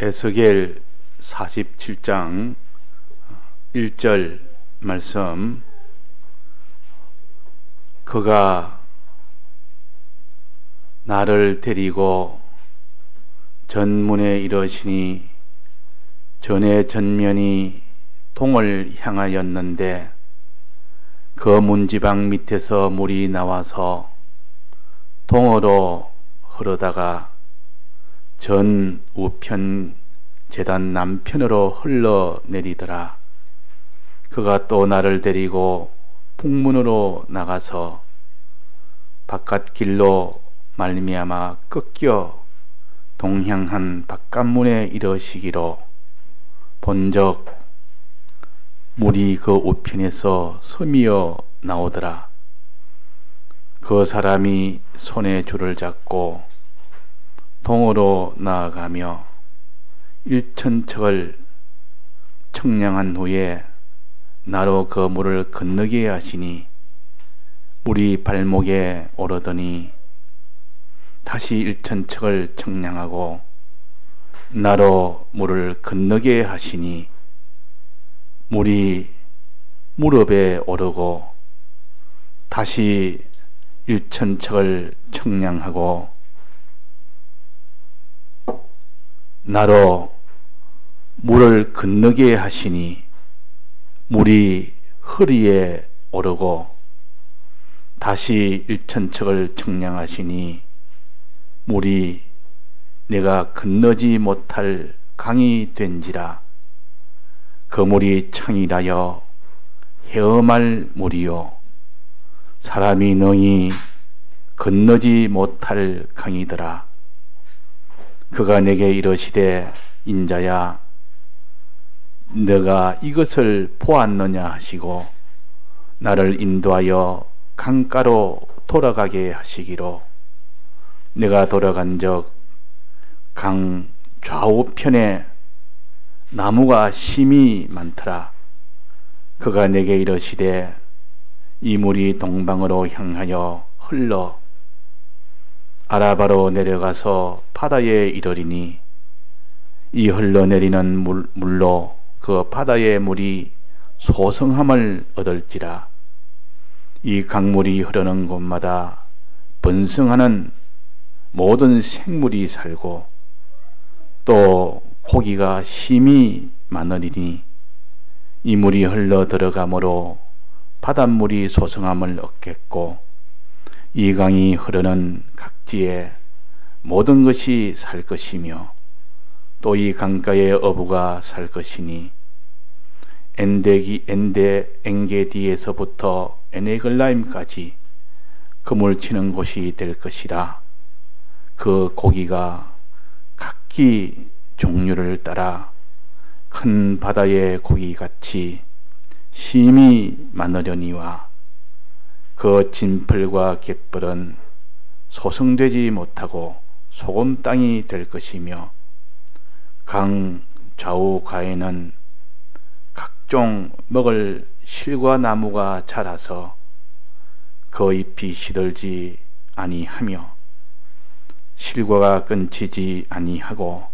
에스겔 47장 1절 말씀. 그가 나를 데리고 전문에 이르시니 전의 전면이 동을 향하였는데 그 문지방 밑에서 물이 나와서 동으로 흐르다가 전 우편 제단 남편으로 흘러내리더라. 그가 또 나를 데리고 북문으로 나가서 바깥길로 말미암아 꺾여 동향한 바깥문에 이르시기로 본적 물이 그 우편에서 스미어 나오더라. 그 사람이 손에 줄을 잡고 동으로 나아가며 1,000척을 청량한 후에 나로 그 물을 건너게 하시니 물이 발목에 오르더니 다시 1,000척을 청량하고 나로 물을 건너게 하시니 물이 무릎에 오르고 다시 1,000척을 청량하고 나로 물을 건너게 하시니 물이 허리에 오르고 다시 1,000척을 청량하시니 물이 내가 건너지 못할 강이 된지라. 그 물이 청이라여 헤엄할 물이요 사람이 능히 건너지 못할 강이더라. 그가 내게 이르시되 인자야 너가 이것을 보았느냐 하시고 나를 인도하여 강가로 돌아가게 하시기로 내가 돌아간적 강 좌우편에 나무가 심이 많더라. 그가 내게 이르시되 이 물이 동방으로 향하여 흘러 아라바로 내려가서 바다에 이르리니 이 흘러내리는 물로 그 바다의 물이 소성함을 얻을지라. 이 강물이 흐르는 곳마다 번성하는 모든 생물이 살고 또 고기가 심히 많으리니 이 물이 흘러 들어가므로 바닷물이 소성함을 얻겠고 이 강이 흐르는 각지에 모든 것이 살 것이며 또 이 강가의 어부가 살 것이니 엔게디에서부터 에네글라임까지 그물 치는 곳이 될 것이라. 그 고기가 각기 종류를 따라 큰 바다의 고기같이 심히 많으려니와 그 진풀과 갯벌은 소성되지 못하고 소금 땅이 될 것이며 강 좌우가에는 각종 먹을 실과 나무가 자라서 그 잎이 시들지 아니하며 실과가 끊치지 아니하고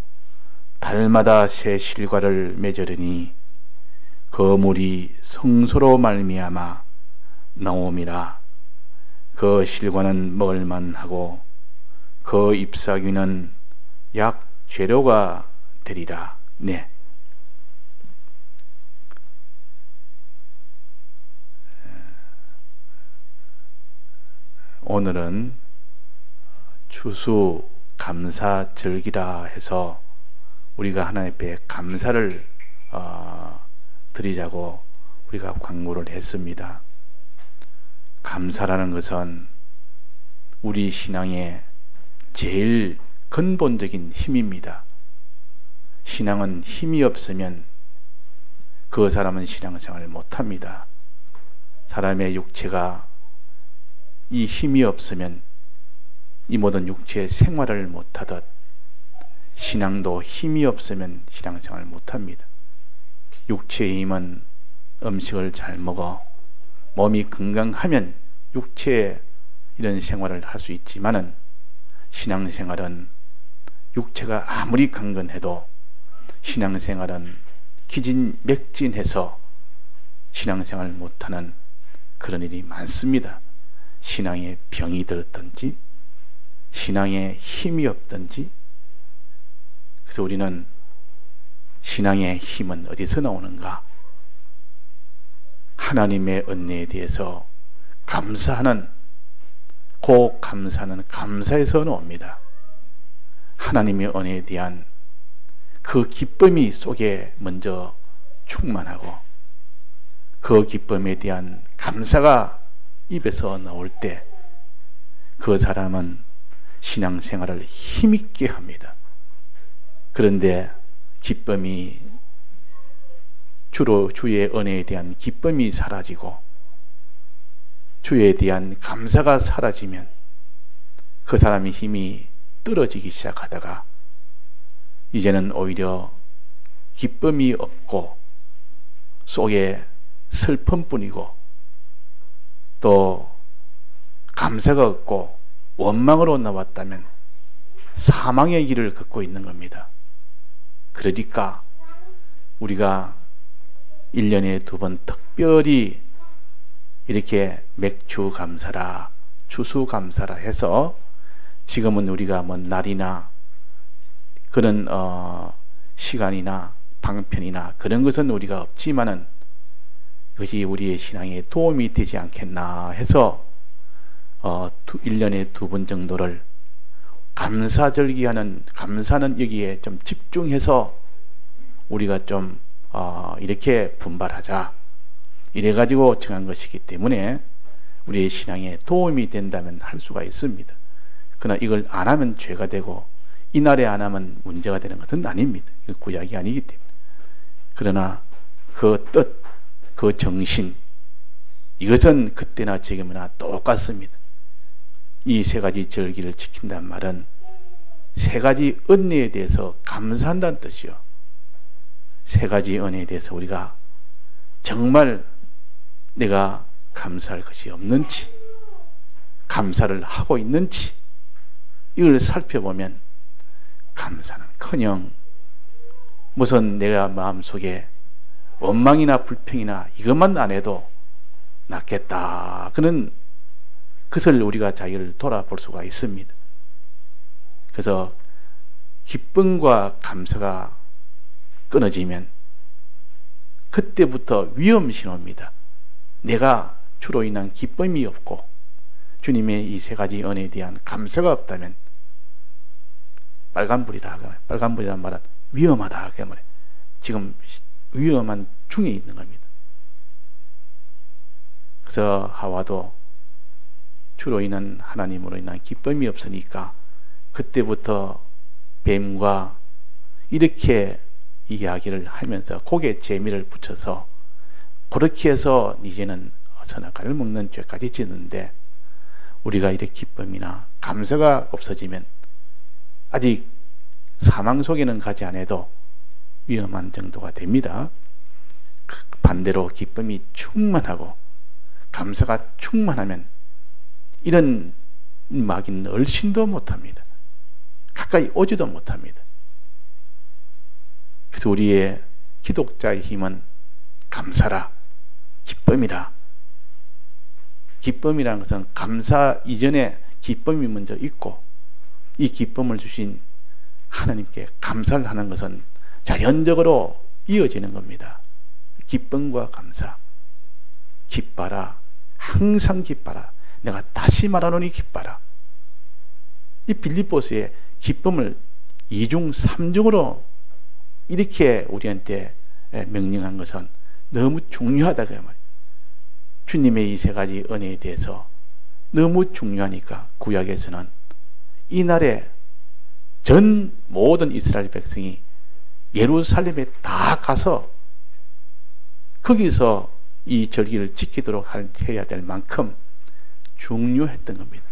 달마다 새 실과를 맺으리니 그 물이 성소로 말미암아 나옴이라. 그 실과는 먹을만하고 그 잎사귀는 약 재료가 되리라. 네. 오늘은 추수감사절기라 해서 우리가 하나님 앞에 감사를 드리자고 우리가 광고를 했습니다. 감사라는 것은 우리 신앙의 제일 근본적인 힘입니다. 신앙은 힘이 없으면 그 사람은 신앙생활을 못합니다. 사람의 육체가 이 힘이 없으면 이 모든 육체의 생활을 못하듯 신앙도 힘이 없으면 신앙생활을 못합니다. 육체의 힘은 음식을 잘 먹어 몸이 건강하면 육체의 이런 생활을 할 수 있지만은 신앙생활은 육체가 아무리 강건해도 신앙생활은 기진맥진해서 신앙생활 못하는 그런 일이 많습니다. 신앙에 병이 들었든지 신앙에 힘이 없든지. 그래서 우리는 신앙의 힘은 어디서 나오는가? 하나님의 은혜에 대해서 감사하는, 그 감사는 감사에서 나옵니다. 하나님의 은혜에 대한 그 기쁨이 속에 먼저 충만하고 그 기쁨에 대한 감사가 입에서 나올 때 그 사람은 신앙생활을 힘있게 합니다. 그런데 기쁨이, 주로 주의 은혜에 대한 기쁨이 사라지고 주에 대한 감사가 사라지면 그 사람의 힘이 떨어지기 시작하다가 이제는 오히려 기쁨이 없고 속에 슬픔뿐이고 또 감사가 없고 원망으로 나왔다면 사망의 길을 걷고 있는 겁니다. 그러니까 우리가 1년에 2번 특별히 이렇게 맥주 감사라, 추수 감사라 해서 지금은 우리가 뭐 날이나 그런 시간이나 방편이나 그런 것은 우리가 없지만은 그것이 우리의 신앙에 도움이 되지 않겠나 해서 1년에 2번 정도를 감사절기하는, 감사는 여기에 좀 집중해서 우리가 좀 이렇게 분발하자 이래가지고 정한 것이기 때문에 우리의 신앙에 도움이 된다면 할 수가 있습니다. 그러나 이걸 안 하면 죄가 되고 이날에 안 하면 문제가 되는 것은 아닙니다. 이거 구약이 아니기 때문에. 그러나 그 뜻, 그 정신, 이것은 그때나 지금이나 똑같습니다. 이 세 가지 절기를 지킨다는 말은 세 가지 은혜에 대해서 감사한다는 뜻이요. 세 가지 은혜에 대해서 우리가 정말 내가 감사할 것이 없는지, 감사를 하고 있는지, 이걸 살펴보면 감사는커녕 무슨 내가 마음속에 원망이나 불평이나 이것만 안 해도 낫겠다, 그런 그것을 우리가 자기를 돌아볼 수가 있습니다. 그래서 기쁨과 감사가 끊어지면 그때부터 위험 신호입니다. 내가 주로 인한 기쁨이 없고 주님의 이 세 가지 은혜에 대한 감사가 없다면 빨간불이다. 빨간불이라는 말은 위험하다. 그 말이에요. 지금 위험한 중에 있는 겁니다. 그래서 하와도 주로 인한 하나님으로 인한 기쁨이 없으니까 그때부터 뱀과 이렇게 이야기를 하면서 곡에 재미를 붙여서 그렇게 해서 이제는 선악과를 먹는 죄까지 짓는데, 우리가 이렇게 기쁨이나 감사가 없어지면 아직 사망 속에는 가지 않아도 위험한 정도가 됩니다. 반대로 기쁨이 충만하고 감사가 충만하면 이런 마귀는 얼씬도 못합니다. 가까이 오지도 못합니다. 그래서 우리의 기독자의 힘은 감사라, 기쁨이라. 기쁨이라는 것은 감사 이전에 기쁨이 먼저 있고, 이 기쁨을 주신 하나님께 감사를 하는 것은 자연적으로 이어지는 겁니다. 기쁨과 감사. 기뻐라. 항상 기뻐라. 내가 다시 말하노니 기뻐라. 이 빌립보서의 기쁨을 2중 3중으로 이렇게 우리한테 명령한 것은 너무 중요하다 그 말이에요. 주님의 이 세 가지 은혜에 대해서 너무 중요하니까 구약에서는 이날에 전 모든 이스라엘 백성이 예루살렘에 다 가서 거기서 이 절기를 지키도록 해야 될 만큼 중요했던 겁니다.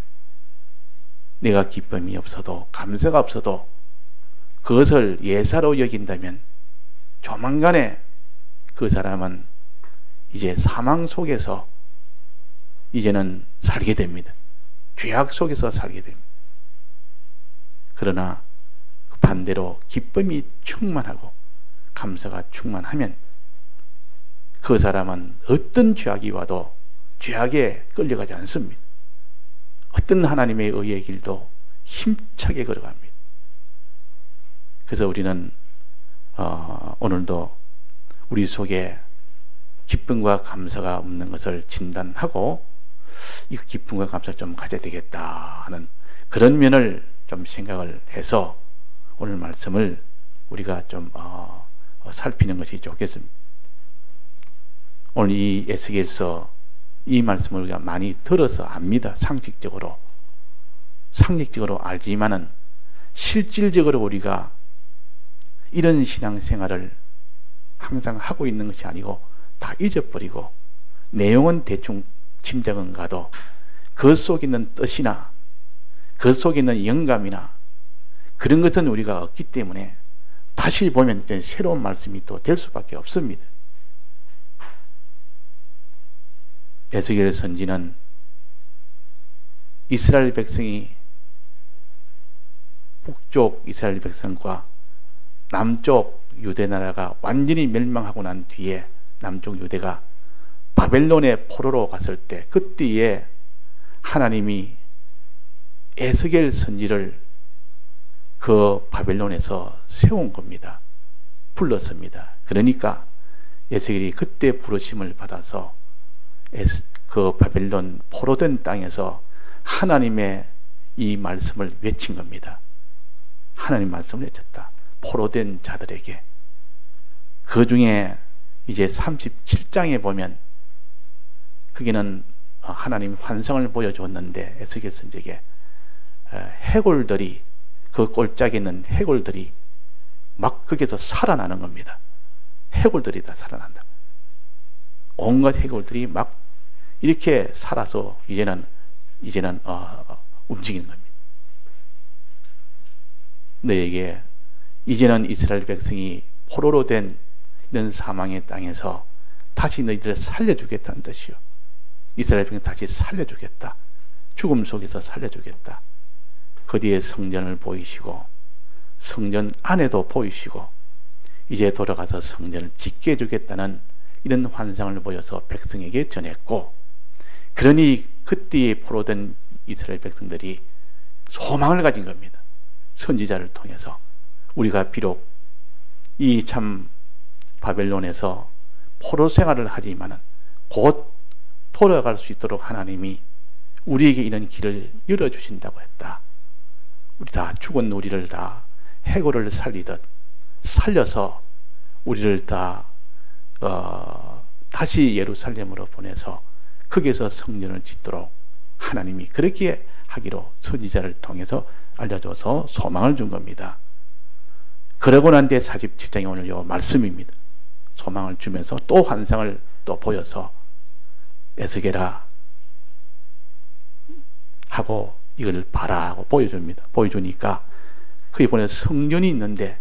내가 기쁨이 없어도, 감사가 없어도 그것을 예사로 여긴다면 조만간에 그 사람은 이제 사망 속에서 이제는 살게 됩니다. 죄악 속에서 살게 됩니다. 그러나 반대로 기쁨이 충만하고 감사가 충만하면 그 사람은 어떤 죄악이 와도 죄악에 끌려가지 않습니다. 어떤 하나님의 의의 길도 힘차게 걸어갑니다. 그래서 우리는 오늘도 우리 속에 기쁨과 감사가 없는 것을 진단하고 이 기쁨과 감사를 좀 가져야 되겠다 하는 그런 면을 좀 생각을 해서 오늘 말씀을 우리가 좀 살피는 것이 좋겠습니다. 오늘 이 에스겔서 이 말씀을 우리가 많이 들어서 압니다. 상식적으로 알지만은 실질적으로 우리가 이런 신앙생활을 항상 하고 있는 것이 아니고 다 잊어버리고 내용은 대충 짐작은 가도 그 속에 있는 뜻이나 그 속에 있는 영감이나 그런 것은 우리가 없기 때문에 다시 보면 이제 새로운 말씀이 또 될 수밖에 없습니다. 에스겔 선지는 이스라엘 백성이 북쪽 이스라엘 백성과 남쪽 유대 나라가 완전히 멸망하고 난 뒤에 남쪽 유대가 바벨론의 포로로 갔을 때 그때에 하나님이 에스겔 선지를 그 바벨론에서 세운 겁니다. 불렀습니다. 그러니까 에스겔이 그때 부르심을 받아서 그 바벨론 포로된 땅에서 하나님의 이 말씀을 외친 겁니다. 하나님 말씀을 외쳤다. 포로된 자들에게. 그 중에 이제 37장에 보면 거기는 하나님이 환상을 보여줬는데 에스겔 선지에게 해골들이 그 골짜기에 있는 해골들이 막 거기서 살아나는 겁니다. 해골들이 다 살아난다. 온갖 해골들이 막 이렇게 살아서 이제는 움직이는 겁니다. 너에게 이제는 이스라엘 백성이 포로로 된 이런 사망의 땅에서 다시 너희들을 살려주겠다는 뜻이요. 이스라엘 백성 다시 살려주겠다. 죽음 속에서 살려주겠다. 그 뒤에 성전을 보이시고 성전 안에도 보이시고 이제 돌아가서 성전을 짓게 해주겠다는 이런 환상을 보여서 백성에게 전했고, 그러니 그때에 포로된 이스라엘 백성들이 소망을 가진 겁니다. 선지자를 통해서 우리가 비록 이 참 바벨론에서 포로 생활을 하지만은 곧 돌아갈 수 있도록 하나님이 우리에게 이런 길을 열어주신다고 했다. 우리 다 죽은 우리를 다 해골을 살리듯 살려서 우리를 다 다시 예루살렘으로 보내서 거기에서 성전을 짓도록 하나님이 그렇게 하기로 선지자를 통해서 알려줘서 소망을 준 겁니다. 그러고 난 뒤에 47장이 오늘 요 말씀입니다. 소망을 주면서 또 환상을 또 보여서 에스겔아 하고 이걸 봐라 하고 보여줍니다. 보여주니까 거기 보면 성전이 있는데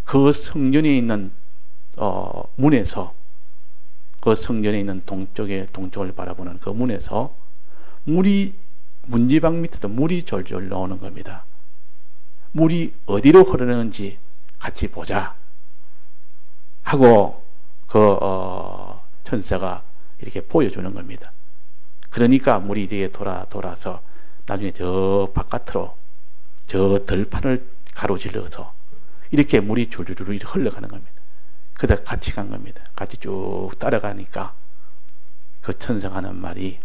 그 성전에 있는 문에서 그 성전에 있는 동쪽을 바라보는 그 문에서 물이 문지방 밑에도 물이 졸졸 나오는 겁니다. 물이 어디로 흐르는지 같이 보자 하고 그 천사가 이렇게 보여주는 겁니다. 그러니까 물이 이렇게 돌아서 나중에 저 바깥으로 저 들판을 가로질러서 이렇게 물이 줄줄줄 흘러가는 겁니다. 그다 같이 간 겁니다. 같이 쭉 따라가니까 그 천사가 하는 말이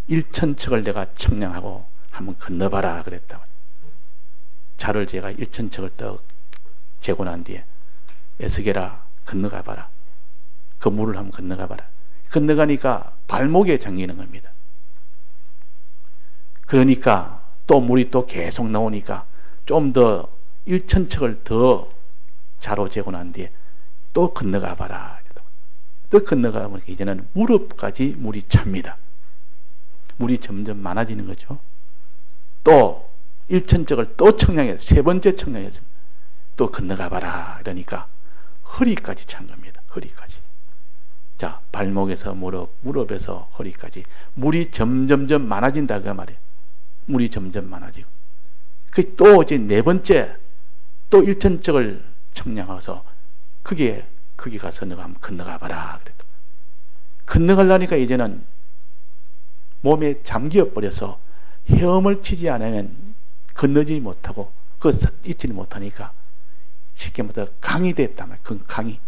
1,000척을 내가 청량하고 한번 건너봐라 그랬다. 자를 제가 1,000척을 떡 재고 난 뒤에 에스겔아 건너가봐라. 그 물을 한번 건너가봐라. 건너가니까 발목에 잠기는 겁니다. 그러니까 또 물이 또 계속 나오니까 좀 더 1,000척을 더 자로 재고 난 뒤에 또 건너가봐라. 또 건너가면 이제는 무릎까지 물이 찹니다. 물이 점점 많아지는 거죠. 또 1,000척을 또 청량해서 세 번째 청량해서 또 건너가봐라. 그러니까 허리까지 찬 겁니다. 허리까지. 자, 발목에서 무릎에서 허리까지 물이 점점점 많아진다 그 말이에요. 물이 점점 많아지고 그 또 이제 네 번째 또 1,000척을 청량해서 거기 가서 너가 한번 건너가 봐라. 그랬다. 건너가려니까 이제는 몸에 잠겨 버려서 헤엄을 치지 않으면 건너지 못하고 잊지 못하니까 쉽게 말해서 강이 됐단 말이에요. 그 강이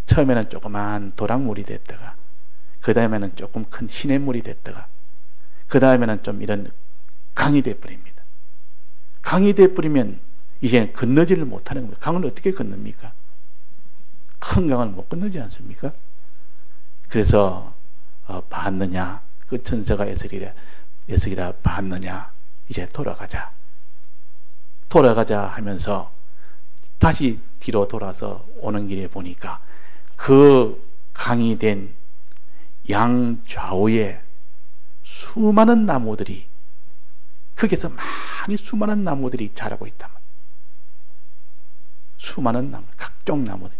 처음에는 조그만 도랑물이 됐다가 그 다음에는 조금 큰 시냇물이 됐다가 그 다음에는 좀 이런 강이 돼버립니다. 강이 돼버리면 이제는 건너지를 못하는 겁니다. 강을 어떻게 건넙니까? 큰 강을 못 건너지 않습니까? 그래서 봤느냐? 그 천사가 에스겔아 봤느냐? 이제 돌아가자 하면서 다시 뒤로 돌아서 오는 길에 보니까 그 강이 된 양좌우에 수많은 나무들이 거기서 많이 수많은 나무들이 자라고 있단 말이에요. 수많은 나무, 각종 나무들.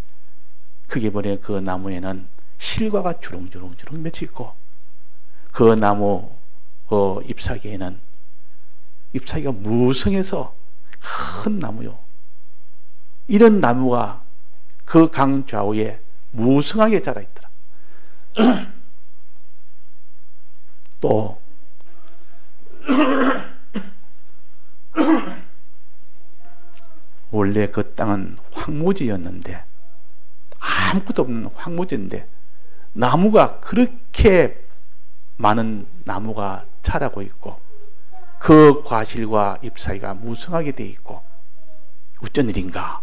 그게 보니 그 나무에는 실과가 주렁주렁 맺혀 있고 그 나무 그 잎사귀에는 잎사귀가 무성해서 큰 나무요. 이런 나무가 그 강 좌우에 무성하게 자라 있더라. 또 원래 그 땅은 황무지였는데 아무것도 없는 황무지인데 나무가 그렇게 많은 나무가 자라고 있고 그 과실과 잎사귀가 무성하게 되어 있고 어쩐 일인가.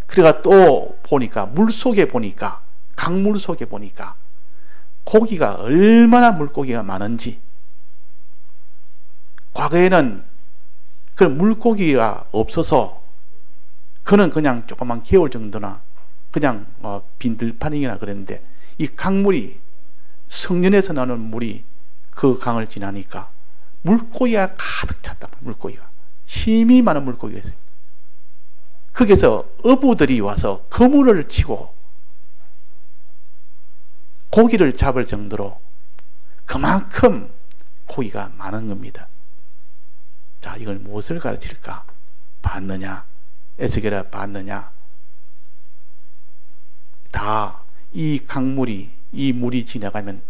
그래가 또 보니까 물속에 보니까 강물 속에 보니까 고기가 얼마나 물고기가 많은지. 과거에는 그 물고기가 없어서 그는 그냥 조그만 개울 정도나 그냥 빈들판이나 그랬는데 이 강물이 성년에서 나오는 물이 그 강을 지나니까 물고기가 가득 찼다. 물고기가 힘이 많은 물고기가 있어요. 거기서 어부들이 와서 그물을 치고 고기를 잡을 정도로 그만큼 고기가 많은 겁니다. 자, 이걸 무엇을 가르칠까? 봤느냐? 에스겔아 봤느냐? 다 이 강물이 이 물이 지나가면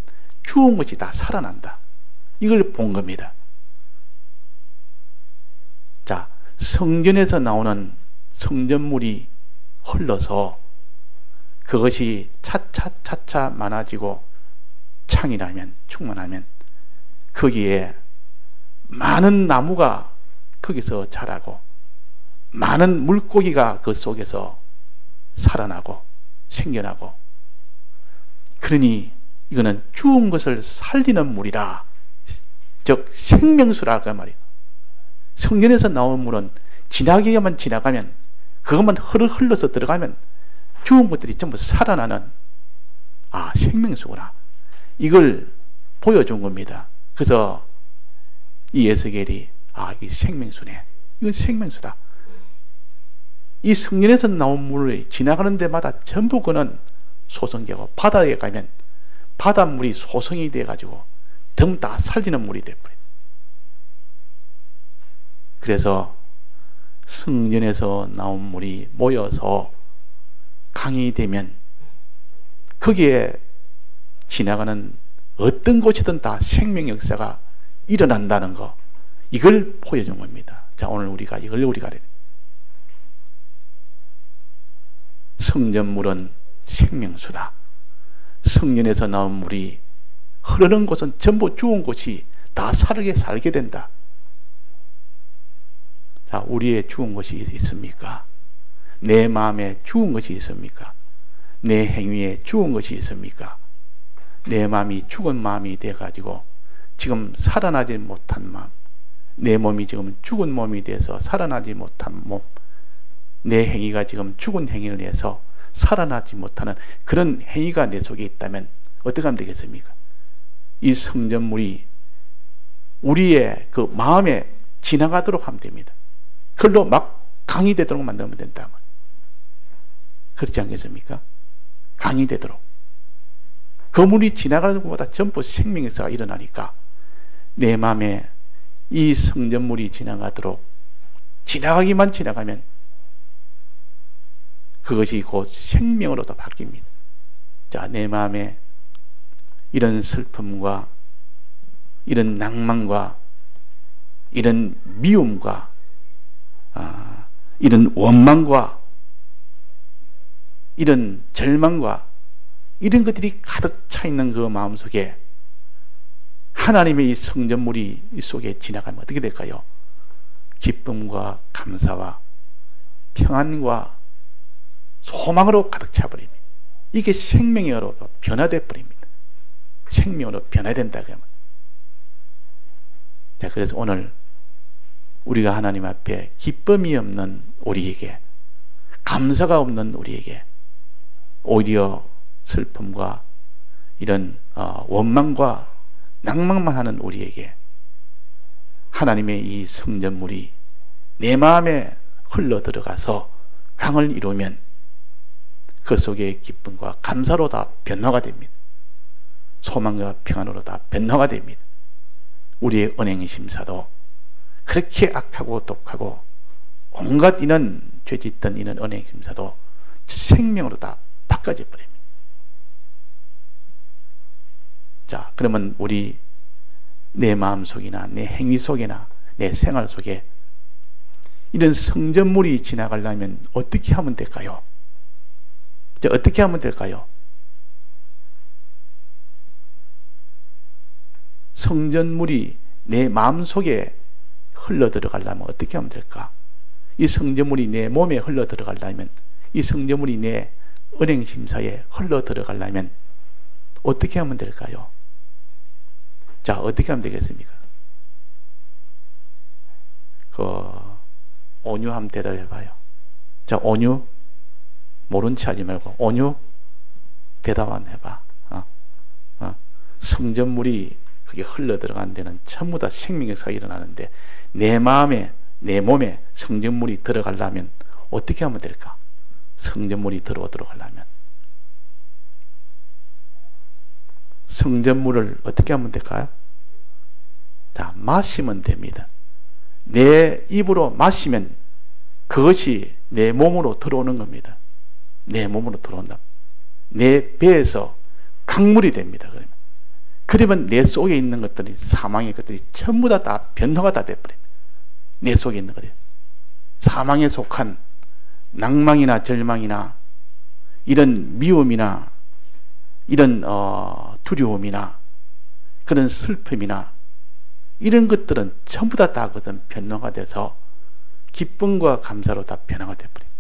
죽은 것이 다 살아난다. 이걸 본 겁니다. 자, 성전에서 나오는 성전물이 흘러서 그것이 차차 많아지고 창이라면 충만하면 거기에 많은 나무가 거기서 자라고 많은 물고기가 그 속에서 살아나고 생겨나고 그러니 이거는 죽은 것을 살리는 물이라 즉 생명수라 그 말이에요. 성전에서 나온 물은 지나가기만 지나가면 그것만 흘러서 들어가면 죽은 것들이 전부 살아나는 생명수구나. 이걸 보여준 겁니다. 그래서 이 에스겔이 이 생명수네. 이건 생명수다. 이 성전에서 나온 물이 지나가는 데마다 전부 그는 소성되고 바다에 가면 바닷물이 소성이 돼가지고 전부 다 살리는 물이 돼버려요. 그래서 성전에서 나온 물이 모여서 강이 되면 거기에 지나가는 어떤 곳이든 다 생명 역사가 일어난다는 거, 이걸 보여준 겁니다. 자, 오늘 우리가 이걸 성전물은 생명수다. 성전에서 나온 물이 흐르는 곳은 전부 죽은 곳이 다 살게 된다. 자, 우리의 죽은 것이 있습니까? 내 마음에 죽은 것이 있습니까? 내 행위에 죽은 것이 있습니까? 내 마음이 죽은 마음이 돼가지고 지금 살아나지 못한 마음, 내 몸이 지금 죽은 몸이 돼서 살아나지 못한 몸, 내 행위가 지금 죽은 행위를 해서 살아나지 못하는 그런 행위가 내 속에 있다면 어떻게 하면 되겠습니까? 이 성전물이 우리의 그 마음에 지나가도록 하면 됩니다. 그걸로 막 강이 되도록 만들면 된다. 그렇지 않겠습니까? 강이 되도록. 그 물이 지나가는 것보다 전부 생명에서 일어나니까 내 마음에 이 성전물이 지나가도록 지나가기만 지나가면 그것이 곧 생명으로도 바뀝니다. 자, 내 마음에 이런 슬픔과 이런 낭만과 이런 미움과 이런 원망과 이런 절망과 이런 것들이 가득 차 있는 그 마음속에 하나님의 이 성전물이 이 속에 지나가면 어떻게 될까요? 기쁨과 감사와 평안과 소망으로 가득 차버립니다. 이게 생명으로 변화돼 버립니다. 생명으로 변화된다. 자, 그래서 오늘 우리가 하나님 앞에 기쁨이 없는 우리에게, 감사가 없는 우리에게, 오히려 슬픔과 이런 원망과 낭만만 하는 우리에게 하나님의 이 성전물이 내 마음에 흘러 들어가서 강을 이루면 그 속에 기쁨과 감사로 다 변화가 됩니다. 소망과 평안으로 다 변화가 됩니다. 우리의 은행심사도 그렇게 악하고 독하고 온갖 이런 죄짓던 이런 은행심사도 생명으로 다 바꿔져 버립니다. 자, 그러면 우리 내 마음 속이나 내 행위 속이나 내 생활 속에 이런 성전물이 지나가려면 어떻게 하면 될까요? 자, 어떻게 하면 될까요? 성전물이 내 마음 속에 흘러 들어가려면 어떻게 하면 될까? 이 성전물이 내 몸에 흘러 들어가려면, 이 성전물이 내 은행심사에 흘러 들어가려면 어떻게 하면 될까요? 자, 어떻게 하면 되겠습니까? 온유 한번 대답해봐요. 자, 온유 모른 체 하지 말고 온유 대답 한번 해봐. 성전물이 그게 흘러 들어가는 데는 전부 다 생명역사가 일어나는데 내 마음에, 내 몸에 성전물이 들어가려면 어떻게 하면 될까? 성전물이 들어가려면 성전물을 어떻게 하면 될까요? 자, 마시면 됩니다. 내 입으로 마시면 그것이 내 몸으로 들어오는 겁니다. 내 몸으로 들어온다. 내 배에서 강물이 됩니다. 그러면 내 속에 있는 것들이, 사망의 것들이 전부 다 변화가 다 돼버립니다. 내 속에 있는 것들이 사망에 속한 낭망이나 절망이나 이런 미움이나 이런 두려움이나 그런 슬픔이나 이런 것들은 전부 다 그것은 변화가 돼서 기쁨과 감사로 다 변화가 돼버립니다.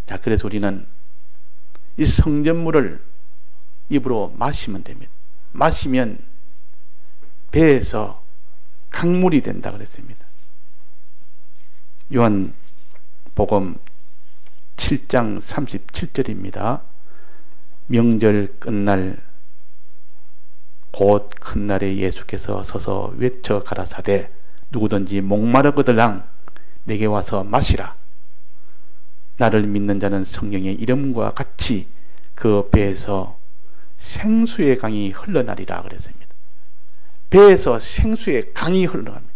자, 그래서 우리는 이 성전물을 입으로 마시면 됩니다. 마시면 배에서 강물이 된다 그랬습니다. 요한복음 7장 37절입니다. 명절 끝날 곧 큰 날에 예수께서 서서 외쳐 가라사대 누구든지 목마르거들랑 내게 와서 마시라. 나를 믿는 자는 성령의 이름과 같이 그 배에서 생수의 강이 흘러나리라 그랬습니다. 배에서 생수의 강이 흘러갑니다.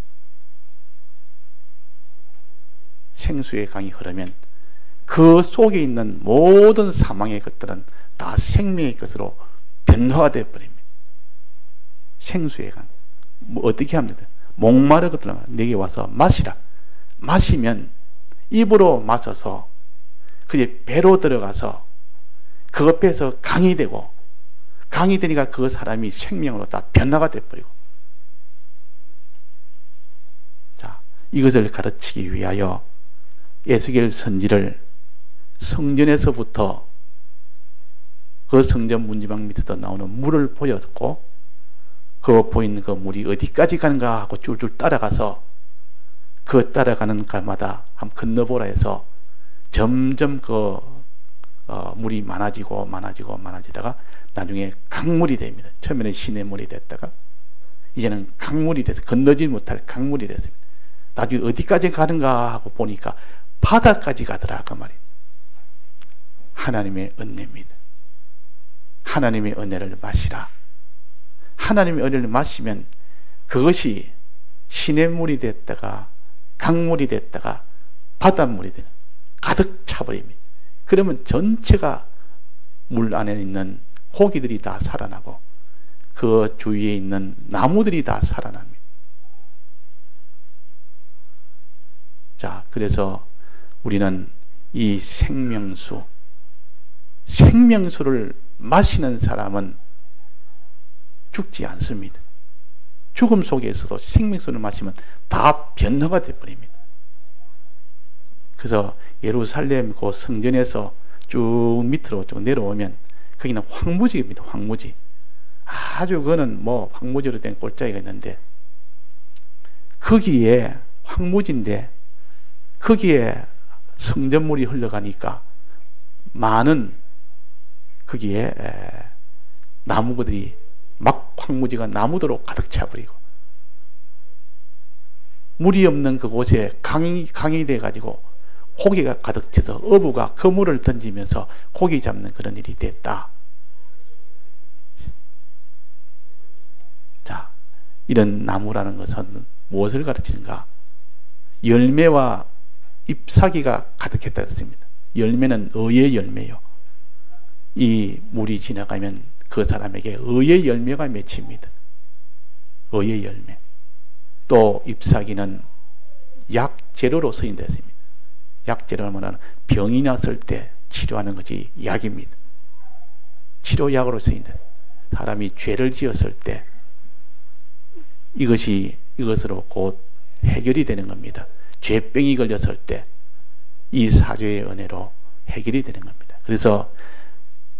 생수의 강이 흐르면 그 속에 있는 모든 사망의 것들은 다 생명의 것으로 변화가 되어버립니다. 생수의 강. 어떻게 합니까? 목마르거든 내게 와서 마시라. 마시면 입으로 마셔서 그게 배로 들어가서 그 배에서 강이 되고, 강이 되니까 그 사람이 생명으로 다 변화가 되어버리고. 자, 이것을 가르치기 위하여 에스겔 선지를 성전에서부터 그 성전 문지방 밑에서 나오는 물을 보였고, 그 보이는 그 물이 어디까지 가는가 하고 줄줄 따라가서 그 따라가는 갈마다 한번 건너보라 해서 점점 물이 많아지다가 나중에 강물이 됩니다. 처음에는 시냇물이 됐다가 이제는 강물이 돼서 건너지 못할 강물이 됐습니다. 나중에 어디까지 가는가 하고 보니까 바다까지 가더라 그 말이에요. 하나님의 은혜입니다. 하나님의 은혜를 마시라. 하나님의 은혜를 마시면 그것이 시냇물이 됐다가 강물이 됐다가 바닷물이 되는 가득 차버립니다. 그러면 전체가 물 안에 있는 고기들이 다 살아나고 그 주위에 있는 나무들이 다 살아납니다. 자, 그래서 우리는 이 생명수를 마시는 사람은 죽지 않습니다. 죽음 속에서도 생명수를 마시면 다 변화가 되어버립니다. 그래서 예루살렘 그 성전에서 쭉 밑으로 쭉 내려오면 거기는 황무지입니다. 황무지. 아주 그거는 뭐 황무지로 된 골짜기가 있는데 거기에 황무지인데 거기에 성전물이 흘러가니까 많은 거기에 나무들이 막 황무지가 나무들로 가득 차버리고 물이 없는 그곳에 강이 돼가지고 고기가 가득 차서 어부가 그물을 던지면서 고기 잡는 그런 일이 됐다. 자, 이런 나무라는 것은 무엇을 가르치는가? 열매와 잎사귀가 가득했다 그랬습니다. 열매는 의의 열매요. 이 물이 지나가면 그 사람에게 의의 열매가 맺힙니다. 의의 열매. 또 잎사귀는 약재료로 쓰인다 했습니다. 약재료는 병이 났을 때 치료하는 것이 약입니다. 치료약으로 쓰인다. 사람이 죄를 지었을 때 이것으로 곧 해결이 되는 겁니다. 죄병이 걸렸을 때 이 사죄의 은혜로 해결이 되는 겁니다. 그래서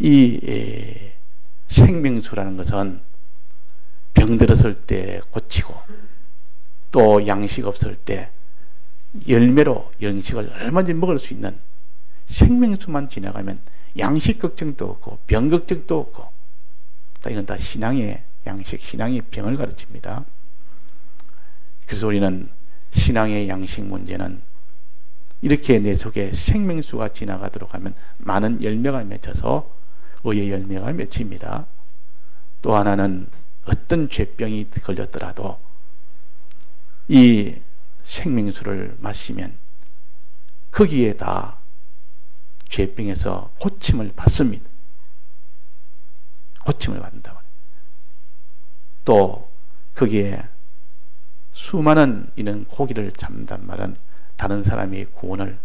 이 생명수라는 것은 병들었을 때 고치고 또 양식 없을 때 열매로 양식을 얼마든지 먹을 수 있는 생명수만 지나가면 양식 걱정도 없고 병 걱정도 없고 이건 다 신앙의 양식, 신앙의 병을 가르칩니다. 그래서 우리는 신앙의 양식 문제는 이렇게 내 속에 생명수가 지나가도록 하면 많은 열매가 맺혀서 의의 열매가 맺힙니다. 또 하나는 어떤 죄병이 걸렸더라도 이 생명수를 마시면 거기에 다 죄병에서 고침을 받습니다. 고침을 받는다고. 또 거기에 수많은 이런 고기를 잡는단 말은 다른 사람의 구원을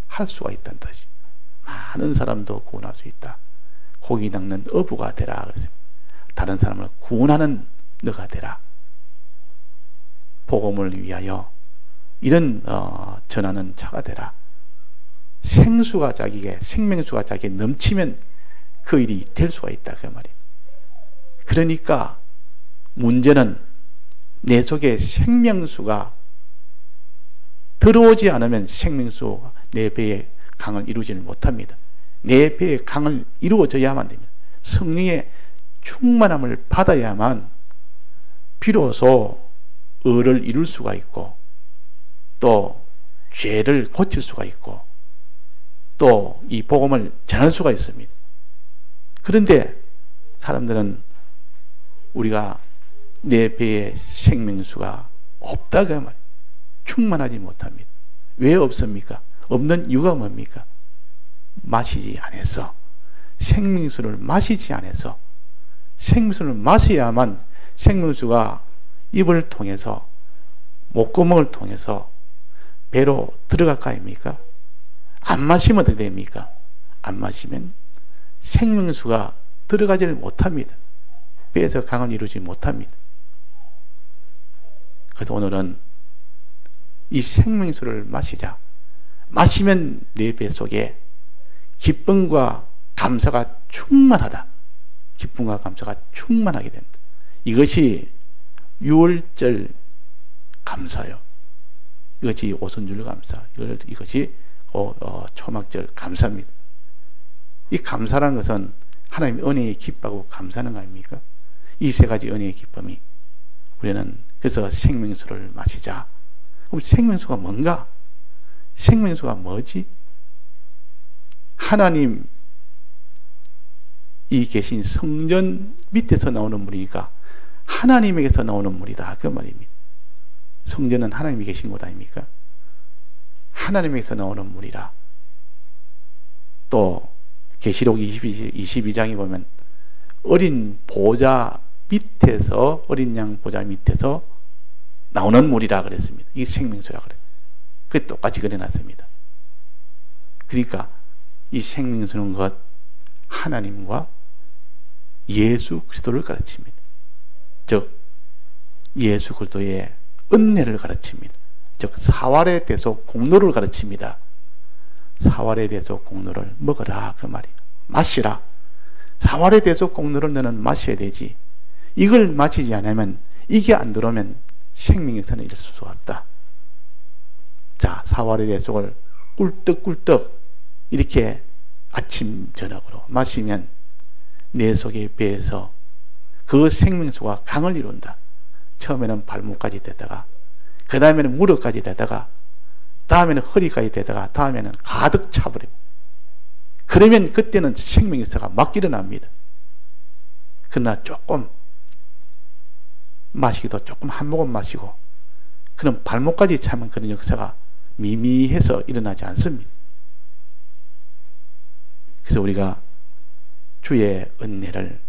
할 수가 있다는 뜻이. 많은 사람도 구원할 수 있다. 고기 낚는 어부가 되라. 그래서 다른 사람을 구원하는 너가 되라. 복음을 위하여 이런 전하는 자가 되라. 생명수가 자기에 넘치면 그 일이 될 수가 있다. 그 말이에요. 그러니까 문제는 내 속에 생명수가 들어오지 않으면 생명수가 내 배에 강을 이루지를 못합니다. 내 배에 강을 이루어져야만 됩니다. 성령의 충만함을 받아야만 비로소 의를 이룰 수가 있고 또 죄를 고칠 수가 있고 또 이 복음을 전할 수가 있습니다. 그런데 사람들은 우리가 내 배에 생명수가 없다고 말이에요. 충만하지 못합니다. 왜 없습니까? 없는 이유가 뭡니까? 마시지 않아서, 생명수를 마시지 않아서, 생명수를 마셔야만 생명수가 입을 통해서 목구멍을 통해서 배로 들어갈 거 아닙니까? 안 마시면 어떻게 됩니까? 안 마시면 생명수가 들어가지를 못합니다. 배에서 강을 이루지 못합니다. 그래서 오늘은 이 생명수를 마시자. 마시면 내 배 속에 기쁨과 감사가 충만하다. 기쁨과 감사가 충만하게 된다. 이것이 유월절 감사요. 이것이 오순절 감사. 이것이 초막절 감사입니다. 이 감사라는 것은 하나님의 은혜에 기뻐하고 감사하는 거 아닙니까? 이 세 가지 은혜의 기쁨이 우리는 그래서 생명수를 마시자. 그럼 생명수가 뭔가? 생명수가 뭐지? 하나님이 계신 성전 밑에서 나오는 물이니까 하나님에게서 나오는 물이다. 그 말입니다. 성전은 하나님이 계신 곳 아닙니까? 하나님에게서 나오는 물이라. 또 계시록 22장에 보면 어린 보좌 밑에서, 어린 양 보좌 밑에서 나오는 물이라 그랬습니다. 이게 생명수라 그래요. 그게 똑같이 그려놨습니다. 그러니까 이 생명수는 것 하나님과 예수 그리스도를 가르칩니다. 즉 예수 그리스도의 은혜를 가르칩니다. 즉 사활의 대속 공로를 가르칩니다. 사활의 대속 공로를 먹어라 그 말이에요. 마시라. 사활의 대속 공로를 너는 마셔야 되지. 이걸 마시지 않으면, 이게 안 들어오면 생명에서는 이럴 수가 없다. 자, 사활의 대속을 꿀떡꿀떡 이렇게 아침 저녁으로 마시면 내 속의 배에서 그 생명수가 강을 이룬다. 처음에는 발목까지 되다가, 그 다음에는 무릎까지 되다가, 다음에는 허리까지 되다가, 다음에는 가득 차버립니다. 그러면 그때는 생명수가 막 일어납니다. 그러나 조금 마시기도 조금 한 모금 마시고, 그럼 발목까지 차면 그런 역사가 미미해서 일어나지 않습니다. 그래서 우리가 주의 은혜를,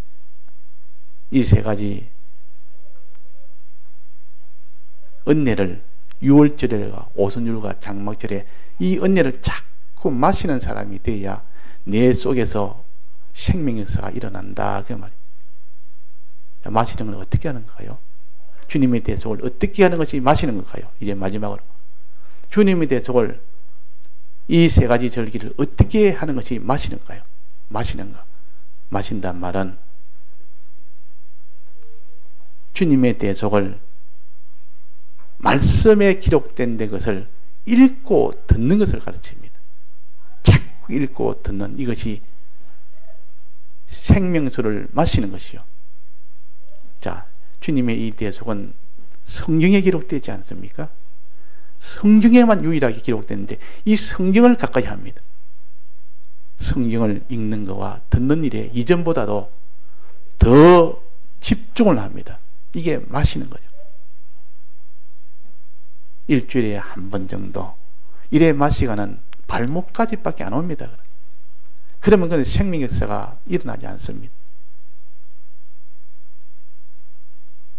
이 세 가지 은혜를, 유월절과 오순절과 장막절에 이 은혜를 자꾸 마시는 사람이 되어야 내 속에서 생명의 역사가 일어난다 그 말이에요. 마시는 건 어떻게 하는 건가요? 주님의 대속을 어떻게 하는 것이 마시는 건가요? 이제 마지막으로 주님의 대속을, 이 세 가지 절기를 어떻게 하는 것이 마시는가요? 마시는 것. 마신단 말은 주님의 대속을 말씀에 기록된 것을 읽고 듣는 것을 가르칩니다. 자꾸 읽고 듣는 이것이 생명수를 마시는 것이요. 자, 주님의 이 대속은 성경에 기록되지 않습니까? 성경에만 유일하게 기록되는데 이 성경을 가까이 합니다. 성경을 읽는 것과 듣는 일에 이전보다도 더 집중을 합니다. 이게 마시는 거죠. 일주일에 한 번 정도 이래 마시가는 발목까지밖에 안 옵니다. 그러면 그건 생명 역사가 일어나지 않습니다.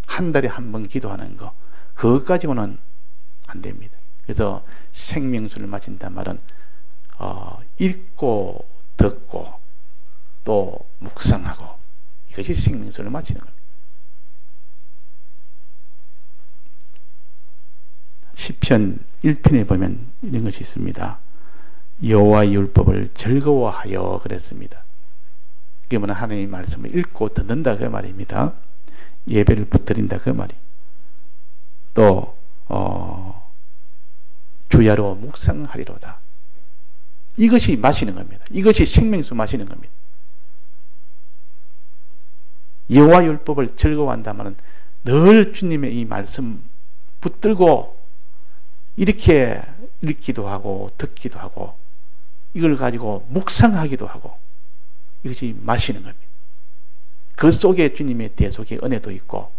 한 달에 한 번 기도하는 거, 그것까지는 안 됩니다. 그래서 생명수를 마신단 말은 읽고 듣고 또 묵상하고, 이것이 생명수를 마시는 겁니다. 시편 1편에 보면 이런 것이 있습니다. 여호와의 율법을 즐거워하여 그랬습니다. 그게 뭐냐, 하나님의 말씀을 읽고 듣는다 그 말입니다. 예배를 붙들인다 그 말이. 또 주야로 묵상하리로다. 이것이 마시는 겁니다. 이것이 생명수 마시는 겁니다. 여호와 율법을 즐거워한다면 늘 주님의 이 말씀 붙들고 이렇게 읽기도 하고 듣기도 하고 이걸 가지고 묵상하기도 하고, 이것이 마시는 겁니다. 그 속에 주님의 대속의 은혜도 있고,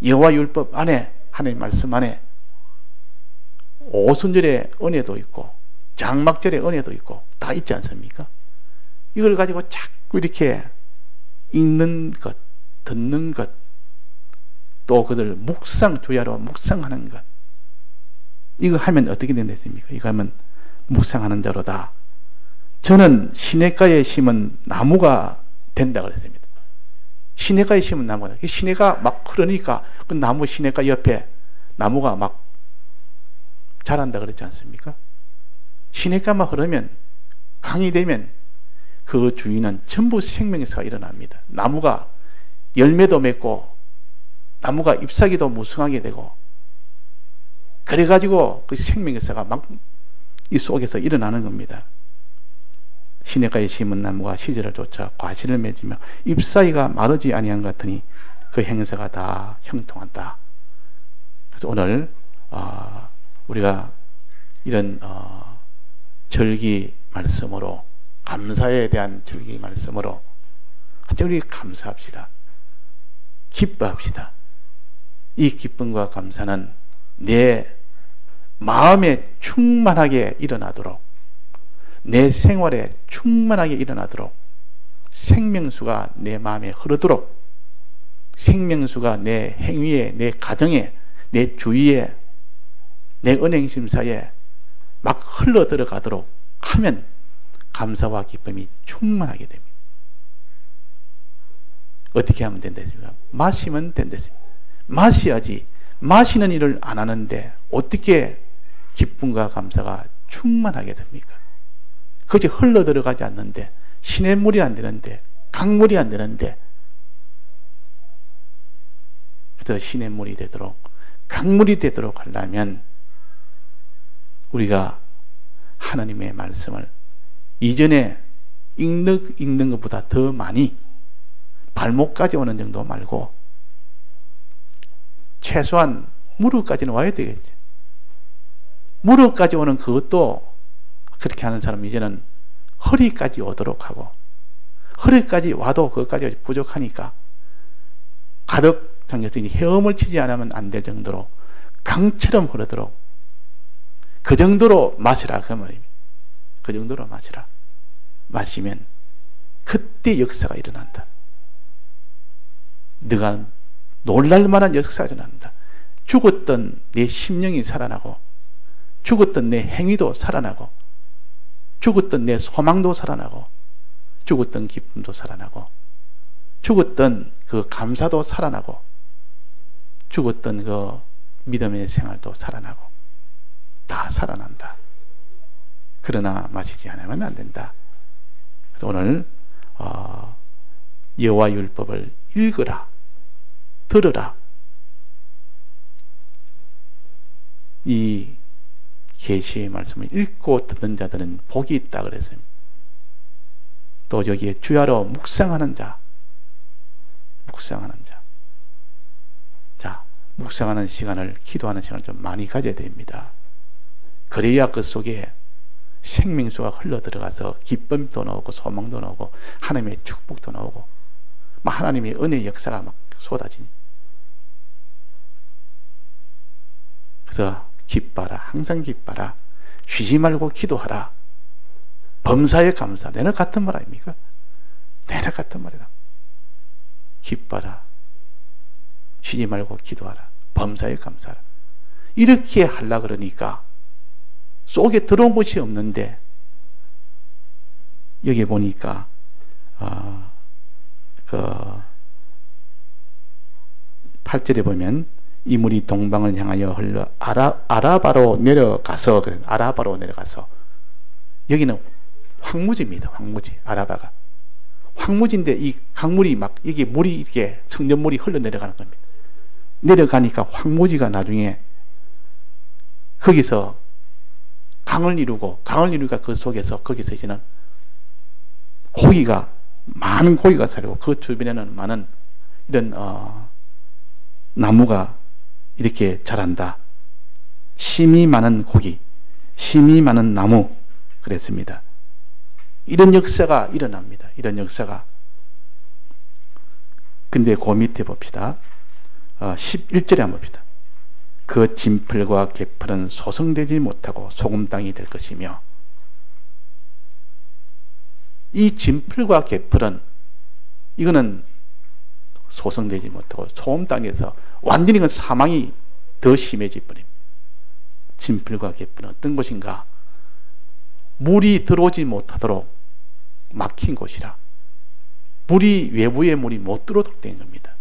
여호와 율법 안에, 하나님의 말씀 안에 오순절의 은혜도 있고 장막절의 은혜도 있고 다 있지 않습니까? 이걸 가지고 자꾸 이렇게 읽는 것, 듣는 것, 또 그들 주야로 묵상하는 것, 이거 하면 어떻게 된다습니까? 이거 하면 묵상하는 자로다. 저는 시냇가에 심은 나무가 된다 그랬습니다. 시냇가에 심은 나무다. 시내가 막 흐르니까 그 나무, 시냇가 옆에 나무가 막 자란다 그랬지 않습니까? 시냇가만 흐르면, 강이 되면 그 주위는 전부 생명사가 일어납니다. 나무가 열매도 맺고 나무가 잎사귀도 무성하게 되고, 그래가지고 그 생명사가 막 이 속에서 일어나는 겁니다. 시냇가에 심은 나무가 시절을 쫓아 과실을 맺으며 잎사귀가 마르지 아니한 것 같으니 그 행사가 다 형통한다. 그래서 오늘 우리가 이런 절기 말씀으로, 감사에 대한 절기 말씀으로 하여튼 우리 감사합시다. 기뻐합시다. 이 기쁨과 감사는 내 마음에 충만하게 일어나도록, 내 생활에 충만하게 일어나도록, 생명수가 내 마음에 흐르도록, 생명수가 내 행위에, 내 가정에, 내 주위에, 내 은행심사에 막 흘러 들어가도록 하면 감사와 기쁨이 충만하게 됩니다. 어떻게 하면 된다습니까? 마시면 된다습니다. 마셔야지. 마시는 일을 안 하는데 어떻게 기쁨과 감사가 충만하게 됩니까? 그것이 흘러 들어가지 않는데, 시냇물이 안 되는데, 강물이 안 되는데, 그래서 시냇물이 되도록, 강물이 되도록 하려면 우리가 하나님의 말씀을 이전에 읽는 것보다 더 많이, 발목까지 오는 정도 말고 최소한 무릎까지는 와야 되겠죠. 무릎까지 오는 그것도 그렇게 하는 사람은 이제는 허리까지 오도록 하고, 허리까지 와도 그것까지 부족하니까 가득 잠겨서 헤엄을 치지 않으면 안 될 정도로 강처럼 흐르도록, 그 정도로 마시라 그 말입니다. 그 정도로 마시라. 마시면 그때 역사가 일어난다. 네가 놀랄 만한 역사가 일어난다. 죽었던 내 심령이 살아나고, 죽었던 내 행위도 살아나고, 죽었던 내 소망도 살아나고, 죽었던 기쁨도 살아나고, 죽었던 그 감사도 살아나고, 죽었던 그 믿음의 생활도 살아나고, 다 살아난다. 그러나 마시지 않으면 안 된다. 그래서 오늘 여호와 율법을 읽으라, 들으라. 이 계시의 말씀을 읽고 듣는 자들은 복이 있다 그랬습니다. 또 여기에 주야로 묵상하는 자, 묵상하는 자. 자, 묵상하는 시간을, 기도하는 시간을 좀 많이 가져야 됩니다. 그래야 그 속에 생명수가 흘러 들어가서 기쁨도 나오고 소망도 나오고 하나님의 축복도 나오고 하나님의 은혜의 역사가 막 쏟아진. 그래서 기뻐라, 항상 기뻐라, 쉬지 말고 기도하라, 범사에 감사. 내는 같은 말 아닙니까? 내는 같은 말이다. 기뻐라, 쉬지 말고 기도하라, 범사에 감사하라. 이렇게 하려 그러니까 속에 들어온 것이 없는데, 여기 보니까 그 8절에 보면 이 물이 동방을 향하여 흘러 아라바로 내려가서, 아라바로 내려가서, 여기는 황무지입니다. 황무지. 아라바가 황무지인데 이 강물이 막, 이게 물이 이렇게 성전물이 흘러 내려가는 겁니다. 내려가니까 황무지가 나중에 거기서 강을 이루니까 그 속에서, 거기서 이제는 고기가, 많은 고기가 살고, 그 주변에는 많은 이런 나무가 이렇게 자란다. 심이 많은 고기, 심이 많은 나무, 그랬습니다. 이런 역사가 일어납니다. 이런 역사가. 근데 그 밑에 봅시다. 11절에 한번 봅시다. 그 진풀과 개풀은 소성되지 못하고 소금 땅이 될 것이며. 이 진풀과 개풀은, 이거는 소성되지 못하고 소금 땅에서 완전히 그 사망이 더 심해질 뻔입니다. 진풀과 개풀은 어떤 곳인가? 물이 들어오지 못하도록 막힌 곳이라. 물이, 외부의 물이 못 들어오도록 된 겁니다.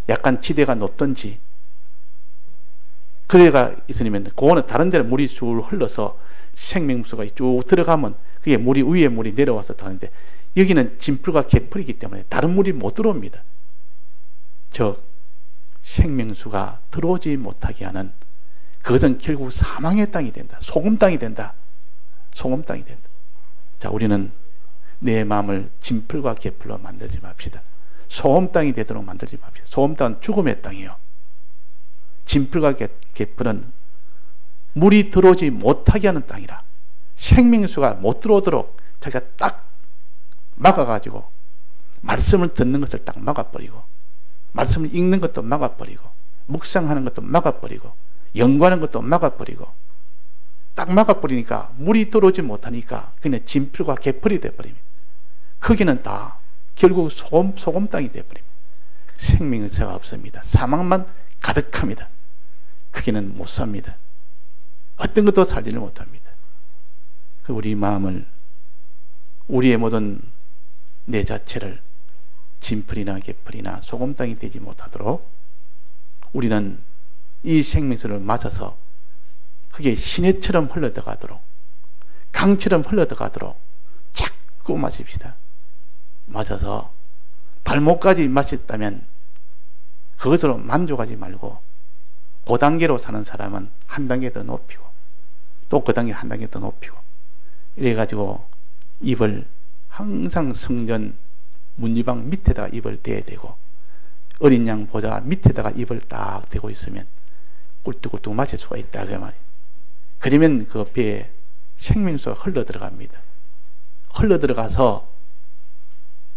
약간 지대가 높든지 그래가 있으면, 그거는 다른 데는 물이 쭉 흘러서 생명수가 쭉 들어가면 그게 물이, 위에 물이 내려와서 타는데, 여기는 진풀과 개풀이기 때문에 다른 물이 못 들어옵니다. 즉 생명수가 들어오지 못하게 하는, 그것은 결국 사망의 땅이 된다. 소금 땅이 된다. 소금 땅이 된다. 자, 우리는 내 마음을 진풀과 개풀로 만들지 맙시다. 소금 땅이 되도록 만들지 맙시다. 소금 땅은 죽음의 땅이에요. 진풀과 개풀은 물이 들어오지 못하게 하는 땅이라. 생명수가 못 들어오도록 자기가 딱 막아가지고, 말씀을 듣는 것을 딱 막아버리고, 말씀을 읽는 것도 막아버리고, 묵상하는 것도 막아버리고, 연구하는 것도 막아버리고, 딱 막아버리니까 물이 들어오지 못하니까 그냥 진풀과 개풀이 돼버립니다. 거기는 다 결국 소금 땅이 돼버립니다. 생명체가 없습니다. 사망만 가득합니다. 거기는 못 삽니다. 어떤 것도 살지를 못합니다. 우리 마음을, 우리의 모든 내 자체를 진풀이나 개풀이나 소금 땅이 되지 못하도록 우리는 이 생명수를 맞아서 그게 시내처럼 흘러들어가도록, 강처럼 흘러들어가도록 자꾸 마십시다. 맞아서 발목까지 마셨다면 그것으로 만족하지 말고 그 단계로 사는 사람은 한 단계 더 높이고 또 그 단계 한 단계 더 높이고 이래가지고 입을 항상 성전 문지방 밑에다가 입을 대야 되고 어린 양 보좌 밑에다가 입을 딱 대고 있으면 꿀뚝꿀뚝 마실 수가 있다 그 말이에요. 그러면 그 배에 생명수가 흘러들어갑니다. 흘러들어가서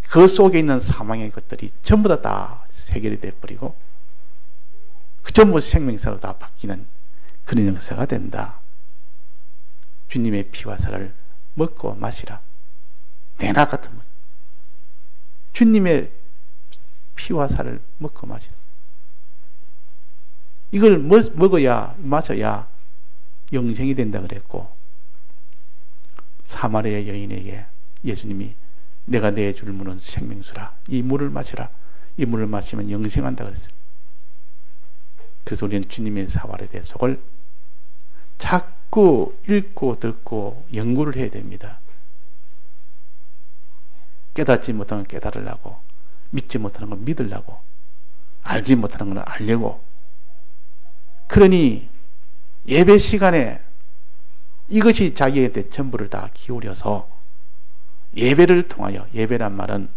그 속에 있는 사망의 것들이 전부 다 해결이 돼버리고 그 전부 생명사로 다 바뀌는 그런 역사가 된다. 주님의 피와 살을 먹고 마시라. 내나 같은 분. 주님의 피와 살을 먹고 마시라. 이걸 먹어야 마셔야 영생이 된다 그랬고 사마리아 여인에게 예수님이 내가 내줄 물은 생명수라. 이 물을 마시라. 이 물을 마시면 영생한다 그랬어요. 그래서 우리는 주님의 사활에 대해서 그걸 자꾸 읽고 듣고 연구를 해야 됩니다. 깨닫지 못하는 건 깨달으려고, 믿지 못하는 건 믿으려고, 알지 못하는 건 알려고. 그러니 예배 시간에 이것이 자기에 대해 전부를 다 기울여서 예배를 통하여, 예배란 말은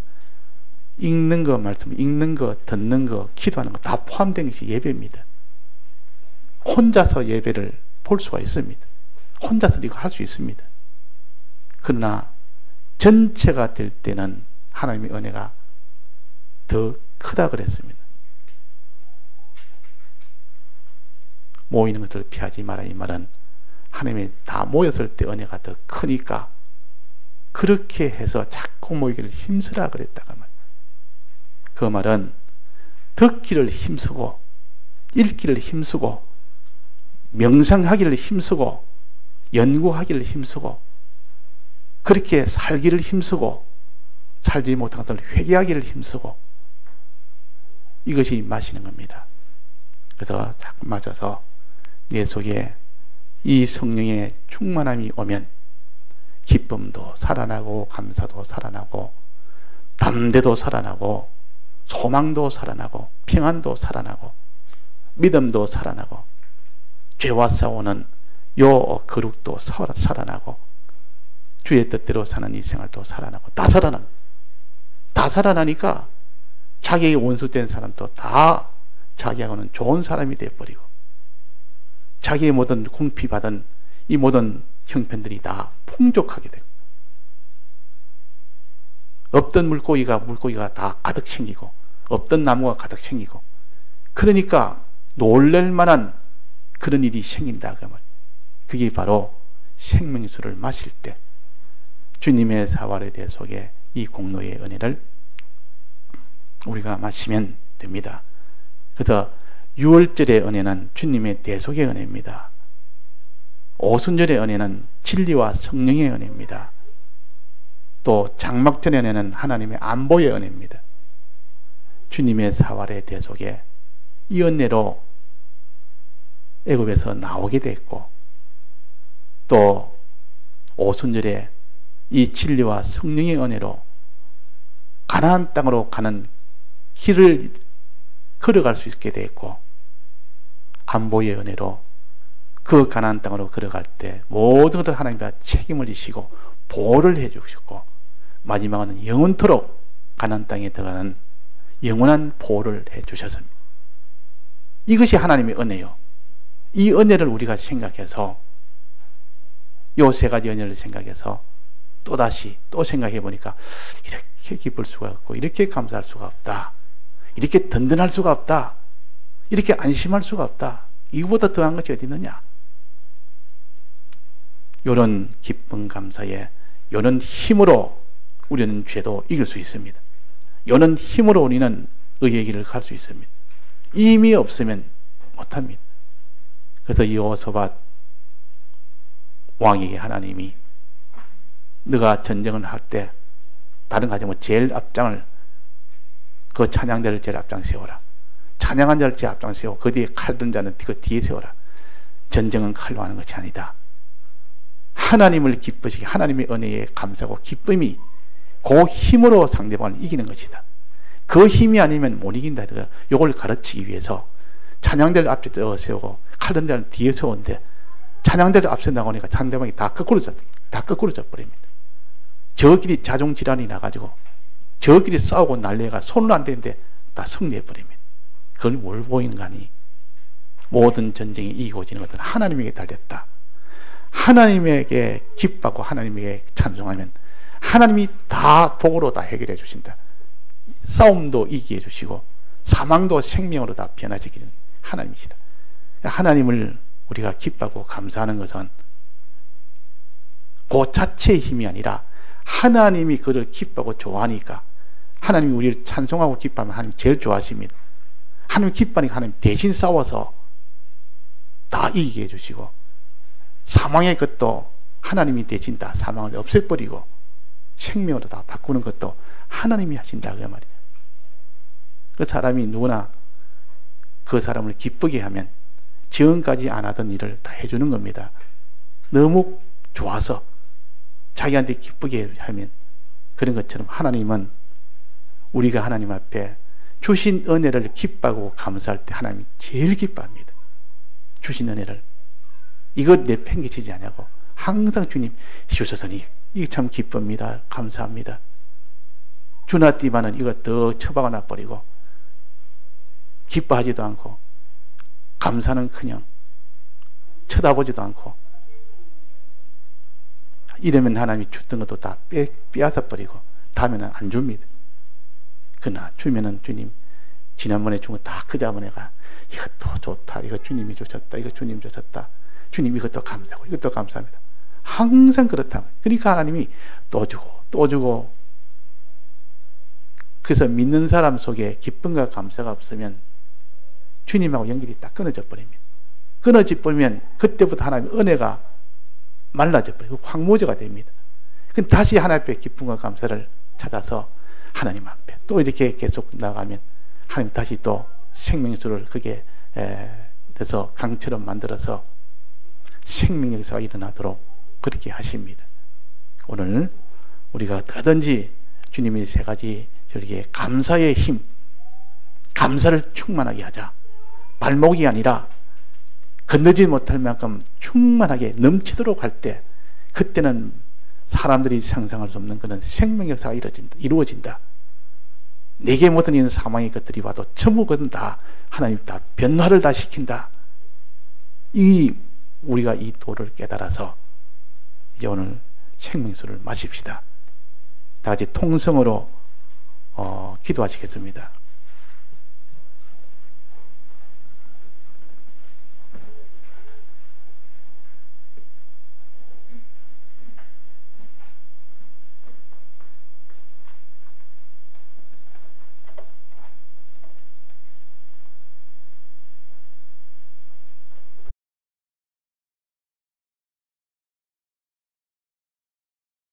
읽는 거, 말씀, 읽는 거, 듣는 거, 기도하는 거 다 포함된 것이 예배입니다. 혼자서 예배를 볼 수가 있습니다. 혼자서 이거 할 수 있습니다. 그러나 전체가 될 때는 하나님의 은혜가 더 크다 그랬습니다. 모이는 것을 피하지 마라 이 말은 하나님이 다 모였을 때 은혜가 더 크니까 그렇게 해서 자꾸 모이기를 힘쓰라 그랬다가 말이에요. 그 말은 듣기를 힘쓰고 읽기를 힘쓰고 명상하기를 힘쓰고 연구하기를 힘쓰고 그렇게 살기를 힘쓰고 살지 못한 것을 회개하기를 힘쓰고 이것이 마시는 겁니다. 그래서 자꾸 맞아서 내 속에 이 성령의 충만함이 오면 기쁨도 살아나고 감사도 살아나고 담대도 살아나고 소망도 살아나고 평안도 살아나고 믿음도 살아나고 죄와 싸우는 요 거룩도 살아나고 주의 뜻대로 사는 이 생활도 살아나고 다 살아나고 다 살아나니까 자기의 원수된 사람도 다 자기하고는 좋은 사람이 되어버리고 자기의 모든 공피받은 이 모든 형편들이 다 풍족하게 되고 없던 물고기가 다 가득 생기고 없던 나무가 가득 생기고 그러니까 놀랄 만한 그런 일이 생긴다 그 말. 그게 바로 생명수를 마실 때 주님의 사활에 대해 속에 이 공로의 은혜를 우리가 마시면 됩니다. 그래서 6월절의 은혜는 주님의 대속의 은혜입니다. 오순절의 은혜는 진리와 성령의 은혜입니다. 또 장막절의 은혜는 하나님의 안보의 은혜입니다. 주님의 사활의 대속에 이 은혜로 애굽에서 나오게 됐고 또 오순절에 이 진리와 성령의 은혜로 가나안 땅으로 가는 길을 걸어갈 수 있게 됐고 안보의 은혜로 그 가나안 땅으로 걸어갈 때 모든 것을 하나님과 책임을 지시고 보호를 해주셨고 마지막은 영원토록 가나안 땅에 들어가는 영원한 보호를 해주셨습니다. 이것이 하나님의 은혜요. 이 은혜를 우리가 생각해서 요 세 가지 은혜를 생각해서 또다시 또 생각해 보니까 이렇게 기쁠 수가 없고 이렇게 감사할 수가 없다. 이렇게 든든할 수가 없다. 이렇게 안심할 수가 없다. 이거보다 더한 것이 어디 있느냐? 이런 기쁨 감사에 이런 힘으로 우리는 죄도 이길 수 있습니다. 이런 힘으로 우리는 의의 길을 갈 수 있습니다. 힘이 없으면 못합니다. 그래서 여호사밧 왕에게 하나님이 너가 전쟁을 할 때 다른 거 하지 뭐 제일 앞장을 그 찬양대를 제일 앞장 세워라. 찬양한 자를 제일 앞장 세워 그 뒤에 칼 든 자는 그 뒤에 세워라. 전쟁은 칼로 하는 것이 아니다. 하나님을 기쁘시게 하나님의 은혜에 감사하고 기쁨이 그 힘으로 상대방을 이기는 것이다. 그 힘이 아니면 못 이긴다. 이걸 가르치기 위해서 찬양대를 앞에 세우고 칼 든 자를 뒤에 세우는데 찬양대를 앞서 나가니까 상대방이 다 거꾸로 져 버립니다. 저끼리 자존질환이 나가지고 저끼리 싸우고 난리가 손을 안 대는데 다 승리해 버립니다. 그걸 뭘 보인가니 모든 전쟁이 이기고 지는 것은 하나님에게 달렸다. 하나님에게 기뻐하고 하나님에게 찬송하면 하나님이 다 복으로 다 해결해 주신다. 싸움도 이기게 해주시고 사망도 생명으로 다 변화시키는 하나님이시다. 하나님을 우리가 기뻐하고 감사하는 것은 그 자체의 힘이 아니라 하나님이 그를 기뻐하고 좋아하니까 하나님이 우리를 찬송하고 기뻐하면 하나님 제일 좋아하십니다. 하나님 기뻐하니까 하나님 대신 싸워서 다 이기게 해주시고 사망의 것도 하나님이 대신 다 사망을 없애버리고 생명으로 다 바꾸는 것도 하나님이 하신다 그 말이에요. 그 사람이 누구나 그 사람을 기쁘게 하면 지금까지 안 하던 일을 다 해주는 겁니다. 너무 좋아서 자기한테 기쁘게 하면 그런 것처럼 하나님은 우리가 하나님 앞에 주신 은혜를 기뻐하고 감사할 때 하나님이 제일 기뻐합니다. 주신 은혜를 이것 내팽개치지 않냐고 항상 주님 주셔서니 이게 참 기쁩니다. 감사합니다. 주나띠만은 이거 더 처박아 놔버리고 기뻐하지도 않고 감사는 그냥 쳐다보지도 않고 이러면 하나님이 줬던 것도 다 빼앗아 버리고 다음에는 안 줍니다. 그러나 주면은 주님 지난번에 준 거 다 그 자번에가 이것도 좋다. 이거 주님이 주셨다. 이거 주님 주셨다. 주님 이것도 감사하고 이것도 감사합니다. 항상 그렇다. 그러니까 하나님이 또 주고 또 주고 그래서 믿는 사람 속에 기쁨과 감사가 없으면 주님하고 연결이 딱 끊어져 버립니다. 끊어져 버리면 그때부터 하나님의 은혜가 말라져 버리고 황무지가 됩니다. 그럼 다시 하나님 앞에 기쁨과 감사를 찾아서 하나님 앞에 또 이렇게 계속 나가면 하나님 다시 또 생명수를 그게 돼서 강처럼 만들어서 생명 역사가 일어나도록 그렇게 하십니다. 오늘 우리가 어떠든지 주님의 세 가지 저렇게 감사의 힘, 감사를 충만하게 하자. 발목이 아니라 건너지 못할 만큼 충만하게 넘치도록 할 때 그때는 사람들이 상상할 수 없는 그런 생명 역사가 이루어진다. 내게 모든 이런 사망의 것들이 와도 전부 그건 다 하나님 다 변화를 다 시킨다. 우리가 이 도를 깨달아서 이제 오늘 생명수를 마십시다. 다 같이 통성으로 기도하시겠습니다.